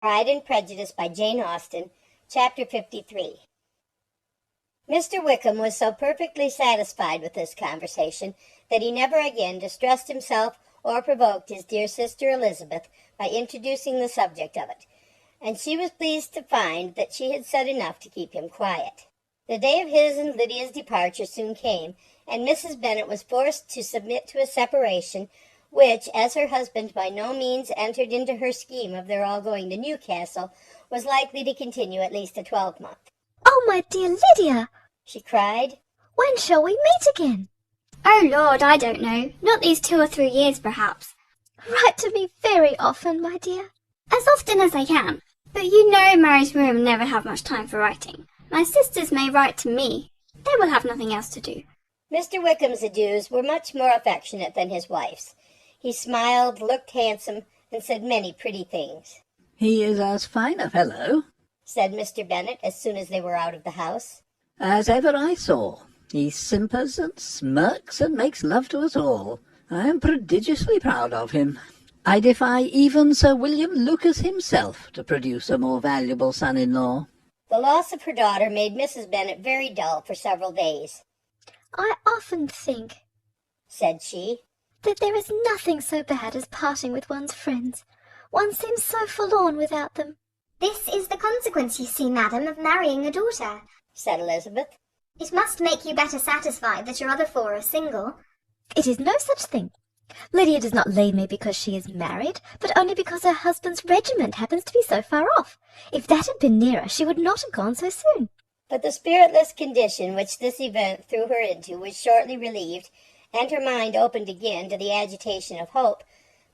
Pride and Prejudice by Jane Austen, Chapter 53. Mr. Wickham was so perfectly satisfied with this conversation that he never again distressed himself or provoked his dear sister Elizabeth by introducing the subject of it, and she was pleased to find that she had said enough to keep him quiet. The day of his and Lydia's departure soon came, and Mrs. Bennet was forced to submit to a separation which, as her husband by no means entered into her scheme of their all going to Newcastle, was likely to continue at least a 12-month. "Oh, my dear Lydia," she cried, "when shall we meet again?" "Oh, Lord, I don't know. Not these 2 or 3 years, perhaps." "Write to me very often, my dear." "As often as I can. But you know Mary's room never have much time for writing. My sisters may write to me. They will have nothing else to do." Mr. Wickham's adieus were much more affectionate than his wife's. He smiled, looked handsome, and said many pretty things. "He is as fine a fellow," said Mr. Bennet as soon as they were out of the house, "as ever I saw. He simpers and smirks and makes love to us all. I am prodigiously proud of him. I defy even Sir William Lucas himself to produce a more valuable son-in-law." The loss of her daughter made Mrs. Bennet very dull for several days. "I often think," said she, "that there is nothing so bad as parting with one's friends. One seems so forlorn without them." "This is the consequence, you see, madam, of marrying a daughter," said Elizabeth. "It must make you better satisfied that your other 4 are single." "It is no such thing. Lydia does not leave me because she is married, but only because her husband's regiment happens to be so far off. If that had been nearer, she would not have gone so soon." But the spiritless condition which this event threw her into was shortly relieved, and her mind opened again to the agitation of hope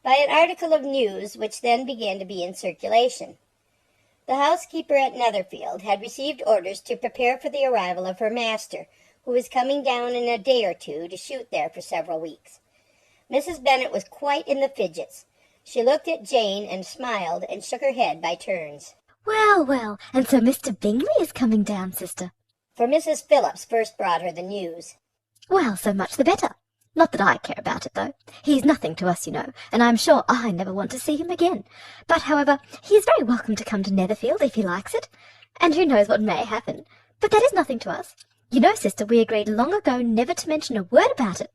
by an article of news which then began to be in circulation. The housekeeper at Netherfield had received orders to prepare for the arrival of her master, who was coming down in a day or 2 to shoot there for several weeks. Mrs. Bennet was quite in the fidgets. She looked at Jane and smiled and shook her head by turns. "Well, well, and so Mr. Bingley is coming down, sister?" For Mrs. Phillips first brought her the news. "Well, so much the better. Not that I care about it, though. He's nothing to us, you know, and I'm sure I never want to see him again. But, however, he is very welcome to come to Netherfield if he likes it, and who knows what may happen. But that is nothing to us. You know, sister, we agreed long ago never to mention a word about it.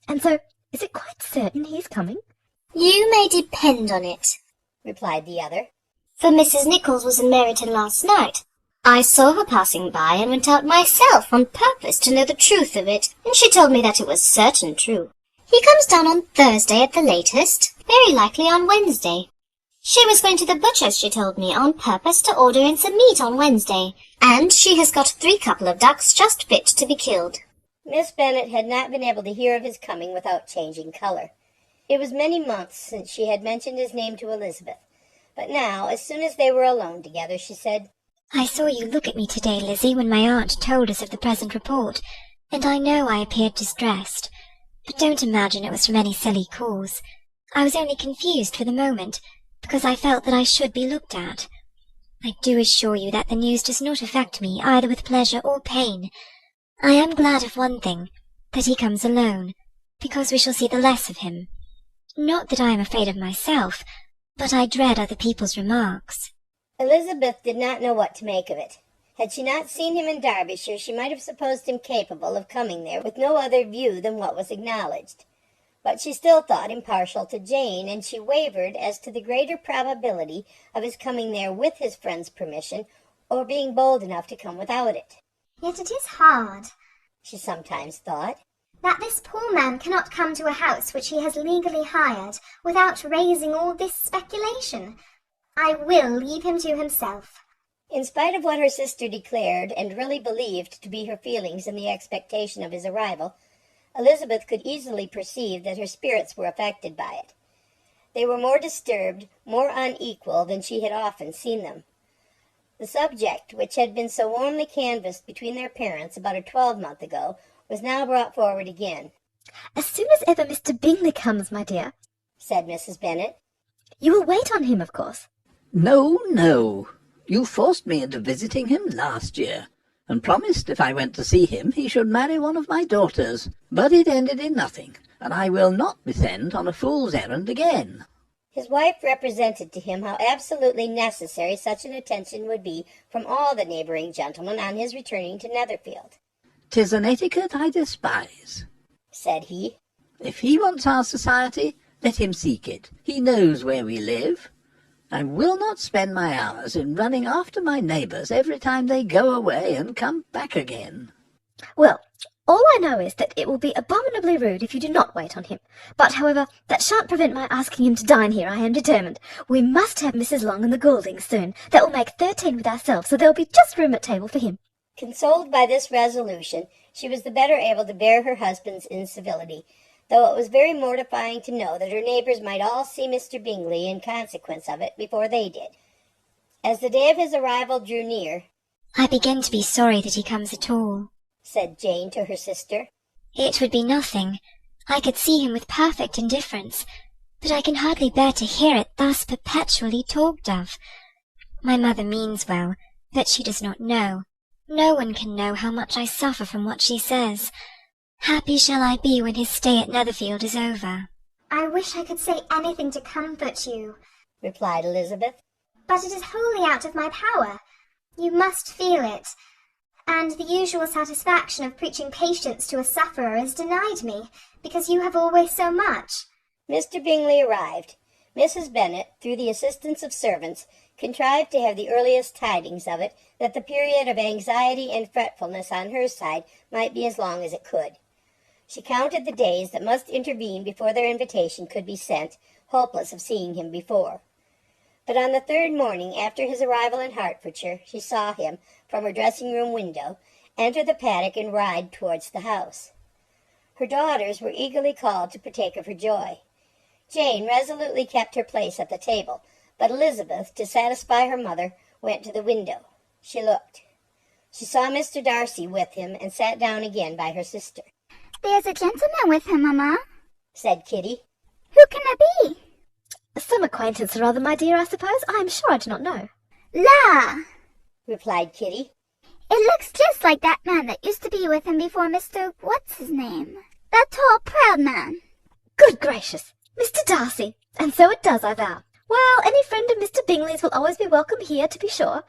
And so, is it quite certain he's coming?" "You may depend on it," replied the other. "for Mrs. Nichols was in Meryton last night. I saw her passing by and went out myself on purpose to know the truth of it, and she told me that it was certain true. He comes down on Thursday at the latest, very likely on Wednesday. She was going to the butcher's, she told me, on purpose to order in some meat on Wednesday, and she has got 3 couple of ducks just fit to be killed." Miss Bennet had not been able to hear of his coming without changing color. It was many months since she had mentioned his name to Elizabeth, but now, as soon as they were alone together, she said, "I saw you look at me today, Lizzie, when my aunt told us of the present report, and I know I appeared distressed. But don't imagine it was from any silly cause. I was only confused for the moment, because I felt that I should be looked at. I do assure you that the news does not affect me either with pleasure or pain. I am glad of one thing, that he comes alone, because we shall see the less of him. Not that I am afraid of myself, but I dread other people's remarks." Elizabeth did not know what to make of it. Had she not seen him in Derbyshire, she might have supposed him capable of coming there with no other view than what was acknowledged. But she still thought him partial to Jane, and she wavered as to the greater probability of his coming there with his friend's permission, or being bold enough to come without it. "Yet it is hard," she sometimes thought, "that this poor man cannot come to a house which he has legally hired without raising all this speculation. I will leave him to himself." In spite of what her sister declared and really believed to be her feelings in the expectation of his arrival, Elizabeth could easily perceive that her spirits were affected by it. They were more disturbed, more unequal than she had often seen them. The subject, which had been so warmly canvassed between their parents about a 12-month ago, was now brought forward again. "As soon as ever Mr. Bingley comes, my dear," said Mrs. Bennet. "You will wait on him, of course." "No, no. You forced me into visiting him last year, and promised if I went to see him he should marry one of my daughters. But it ended in nothing, and I will not be sent on a fool's errand again." His wife represented to him how absolutely necessary such an attention would be from all the neighbouring gentlemen on his returning to Netherfield. "'Tis an etiquette I despise," said he. "If he wants our society, let him seek it. He knows where we live. I will not spend my hours in running after my neighbours every time they go away and come back again." Well, all I know is that it will be abominably rude if you do not wait on him. But, however, that shan't prevent my asking him to dine here, I am determined. We must have Mrs. Long and the Gouldings soon. That will make 13 with ourselves, so there will be just room at table for him. Consoled by this resolution, she was the better able to bear her husband's incivility, though it was very mortifying to know that her neighbours might all see Mr. Bingley in consequence of it before they did. As the day of his arrival drew near, "I begin to be sorry that he comes at all," said Jane to her sister. "It would be nothing. I could see him with perfect indifference, but I can hardly bear to hear it thus perpetually talked of. My mother means well, but she does not know. No one can know how much I suffer from what she says. Happy shall I be when his stay at Netherfield is over." I wish I could say anything to comfort you, replied Elizabeth. but it is wholly out of my power. You must feel it, and the usual satisfaction of preaching patience to a sufferer is denied me, because you have always so much. Mr. Bingley arrived. Mrs. Bennet, through the assistance of servants, contrived to have the earliest tidings of it, that the period of anxiety and fretfulness on her side might be as long as it could. She counted the days that must intervene before their invitation could be sent, hopeless of seeing him before. But on the third morning after his arrival in Hertfordshire, she saw him, from her dressing-room window, enter the paddock and ride towards the house. Her daughters were eagerly called to partake of her joy. Jane resolutely kept her place at the table, but Elizabeth, to satisfy her mother, went to the window. She looked. She saw Mr. Darcy with him, and sat down again by her sister. "There's a gentleman with him, mamma," said Kitty. "Who can it be?" Some acquaintance or other, my dear, I suppose. I am sure I do not know. "La!" replied Kitty. "It looks just like that man that used to be with him before Mr. What's-his-name. That tall, proud man." Good gracious! Mr. Darcy! And so it does, I vow. Well, any friend of Mr. Bingley's will always be welcome here, to be sure.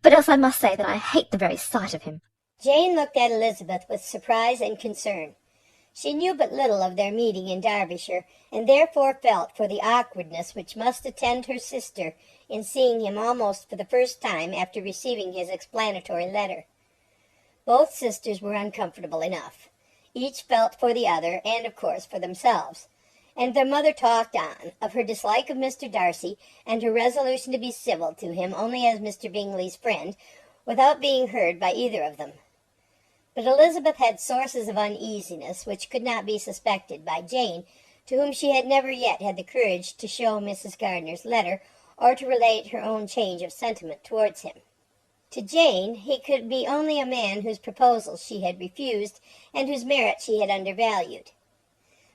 But else I must say that I hate the very sight of him. Jane looked at Elizabeth with surprise and concern. She knew but little of their meeting in Derbyshire, and therefore felt for the awkwardness which must attend her sister in seeing him almost for the first time after receiving his explanatory letter. Both sisters were uncomfortable enough. Each felt for the other, and of course for themselves. And their mother talked on, of her dislike of Mr. Darcy, and her resolution to be civil to him only as Mr. Bingley's friend, without being heard by either of them. But Elizabeth had sources of uneasiness which could not be suspected by Jane, to whom she had never yet had the courage to show Mrs. Gardiner's letter, or to relate her own change of sentiment towards him. To Jane, he could be only a man whose proposals she had refused, and whose merit she had undervalued.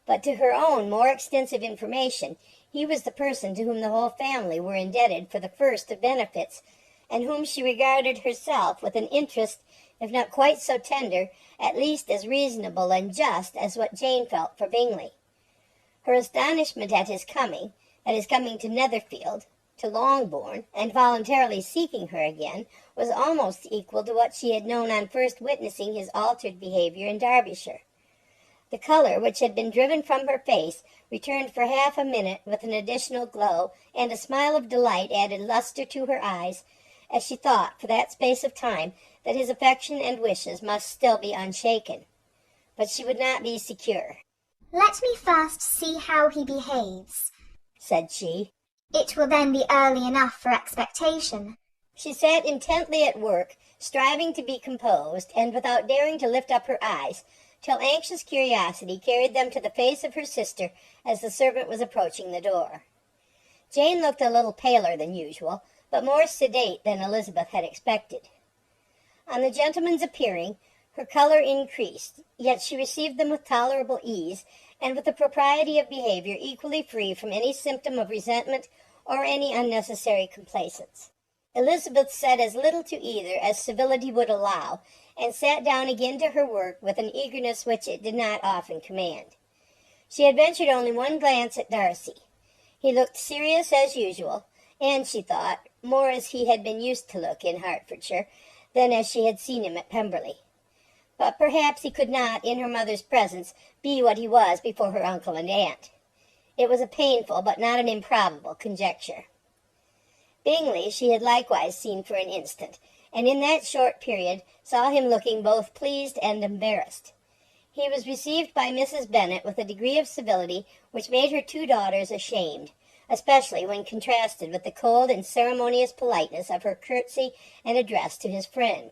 But to her own more extensive information, he was the person to whom the whole family were indebted for the first of benefits, and whom she regarded herself with an interest, if not quite so tender, at least as reasonable and just as what Jane felt for Bingley. Her astonishment at his coming to Netherfield, to Longbourn, and voluntarily seeking her again, was almost equal to what she had known on first witnessing his altered behaviour in Derbyshire. The colour which had been driven from her face returned for half a minute with an additional glow, and a smile of delight added lustre to her eyes, as she thought for that space of time that his affection and wishes must still be unshaken. But she would not be secure. "Let me first see how he behaves," said she. "It will then be early enough for expectation." She sat intently at work, striving to be composed, and without daring to lift up her eyes, till anxious curiosity carried them to the face of her sister as the servant was approaching the door. Jane looked a little paler than usual, but more sedate than Elizabeth had expected. On the gentleman's appearing, her colour increased, yet she received them with tolerable ease, and with a propriety of behaviour equally free from any symptom of resentment or any unnecessary complaisance. Elizabeth said as little to either as civility would allow, and sat down again to her work with an eagerness which it did not often command. She had ventured only one glance at Darcy. He looked serious as usual, and she thought, more as he had been used to look in Hertfordshire than as she had seen him at Pemberley. But perhaps he could not, in her mother's presence, be what he was before her uncle and aunt. It was a painful but not an improbable conjecture. Bingley she had likewise seen for an instant, and in that short period saw him looking both pleased and embarrassed. He was received by Mrs. Bennet with a degree of civility which made her two daughters ashamed, especially when contrasted with the cold and ceremonious politeness of her curtsy and address to his friend.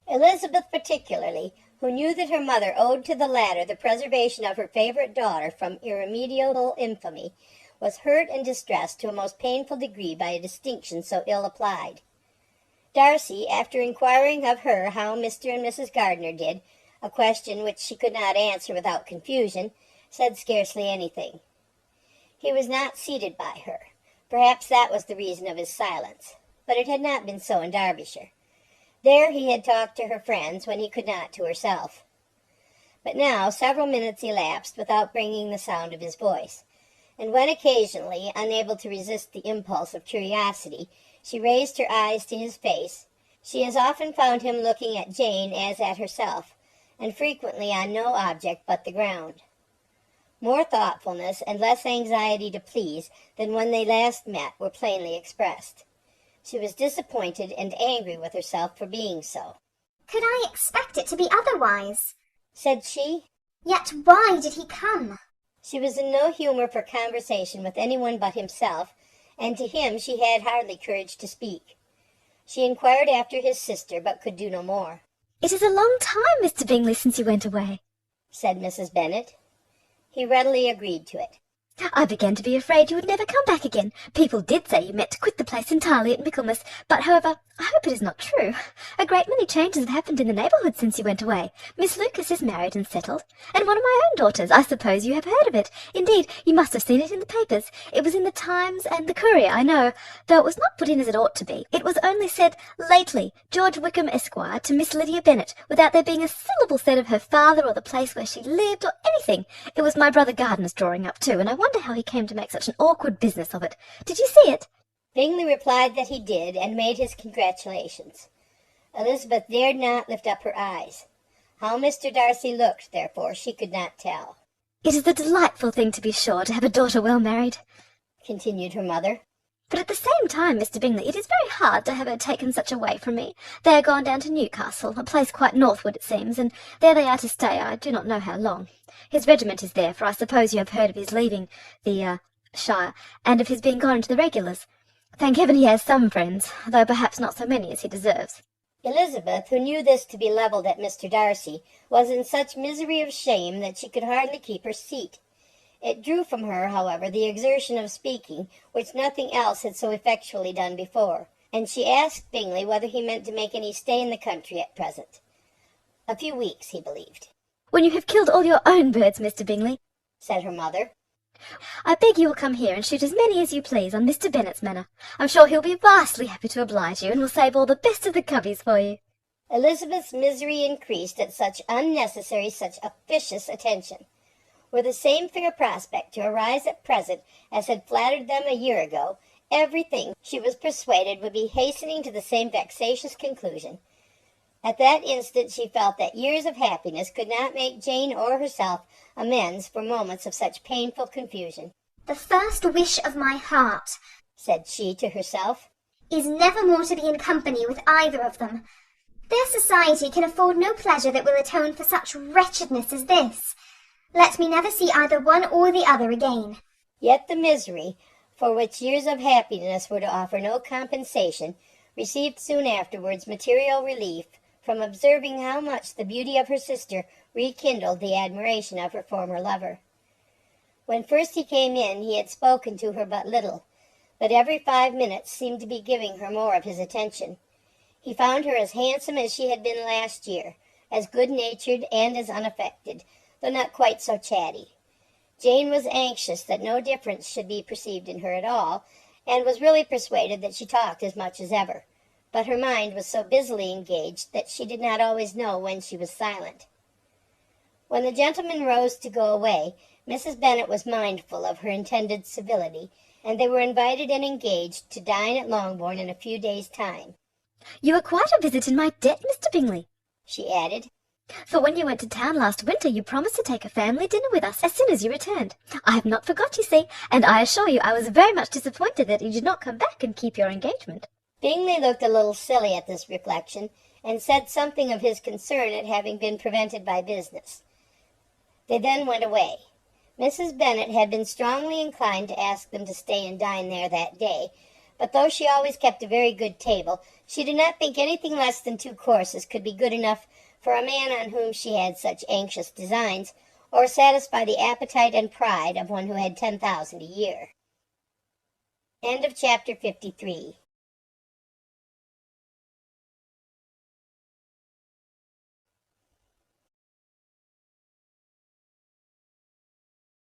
Elizabeth particularly, who knew that her mother owed to the latter the preservation of her favourite daughter from irremediable infamy, was hurt and distressed to a most painful degree by a distinction so ill applied. Darcy, after inquiring of her how Mr. and Mrs. Gardiner did, a question which she could not answer without confusion, said scarcely anything. He was not seated by her. Perhaps that was the reason of his silence, but it had not been so in Derbyshire. There he had talked to her friends when he could not to herself. But now several minutes elapsed without bringing the sound of his voice, and when occasionally, unable to resist the impulse of curiosity, she raised her eyes to his face, she as often found him looking at Jane as at herself, and frequently on no object but the ground. More thoughtfulness and less anxiety to please than when they last met were plainly expressed. She was disappointed and angry with herself for being so. "Could I expect it to be otherwise?" said she. "Yet why did he come?" She was in no humour for conversation with anyone but himself, and to him she had hardly courage to speak. She inquired after his sister, but could do no more. "It is a long time, Mr. Bingley, since you went away," said Mrs. Bennet. He readily agreed to it. "I began to be afraid you would never come back again. People did say you meant to quit the place entirely at Michaelmas, but, however, I hope it is not true. A great many changes have happened in the neighbourhood since you went away. Miss Lucas is married and settled, and one of my own daughters. I suppose you have heard of it. Indeed, you must have seen it in the papers. It was in the Times and the Courier, I know, though it was not put in as it ought to be. It was only said, 'Lately, George Wickham, Esquire, to Miss Lydia Bennet,' without there being a syllable said of her father or the place where she lived or anything. It was my brother Gardiner's drawing up too, and I wonder how he came to make such an awkward business of it. Did you see it?" Bingley replied that he did, and made his congratulations. Elizabeth dared not lift up her eyes. How Mr. Darcy looked, therefore, she could not tell. "It is a delightful thing, to be sure, to have a daughter well married," continued her mother. "but at the same time, Mr. Bingley, it is very hard to have her taken such away from me. They are gone down to Newcastle, a place quite northward, it seems, and there they are to stay, I do not know how long. His regiment is there, for I suppose you have heard of his leaving the shire, and of his being gone into the regulars. Thank heaven he has some friends, though perhaps not so many as he deserves." Elizabeth, who knew this to be levelled at Mr. Darcy, was in such misery of shame that she could hardly keep her seat. It drew from her, however, the exertion of speaking, which nothing else had so effectually done before, and she asked Bingley whether he meant to make any stay in the country at present. A few weeks, he believed. "When you have killed all your own birds, Mr. Bingley," said her mother. "I beg you will come here and shoot as many as you please on Mr. Bennet's manor. I'm sure he'll be vastly happy to oblige you, and will save all the best of the coveys for you." Elizabeth's misery increased at such unnecessary, such officious attention. Were the same fair prospect to arise at present as had flattered them a year ago, everything, she was persuaded, would be hastening to the same vexatious conclusion. At that instant she felt that years of happiness could not make Jane or herself amends for moments of such painful confusion. "The first wish of my heart," said she to herself, "is never more to be in company with either of them. Their society can afford no pleasure that will atone for such wretchedness as this. Let me never see either one or the other again." Yet the misery, for which years of happiness were to offer no compensation, received soon afterwards material relief from observing how much the beauty of her sister rekindled the admiration of her former lover. When first he came in, he had spoken to her but little, but every 5 minutes seemed to be giving her more of his attention. He found her as handsome as she had been last year, as good-natured and as unaffected, though not quite so chatty. Jane was anxious that no difference should be perceived in her at all, and was really persuaded that she talked as much as ever, but her mind was so busily engaged that she did not always know when she was silent. When the gentlemen rose to go away, Mrs. Bennet was mindful of her intended civility, and they were invited and engaged to dine at Longbourn in a few days' time. You are quite a visit in my debt, Mr. Bingley, she added. For when you went to town last winter, you promised to take a family dinner with us as soon as you returned. I have not forgot, you see, and I assure you I was very much disappointed that you did not come back and keep your engagement. Bingley looked a little silly at this reflection, and said something of his concern at having been prevented by business. They then went away. Mrs. Bennet had been strongly inclined to ask them to stay and dine there that day, but though she always kept a very good table, she did not think anything less than 2 courses could be good enough for a man on whom she had such anxious designs, or satisfy the appetite and pride of one who had 10,000 a year. End of chapter 53.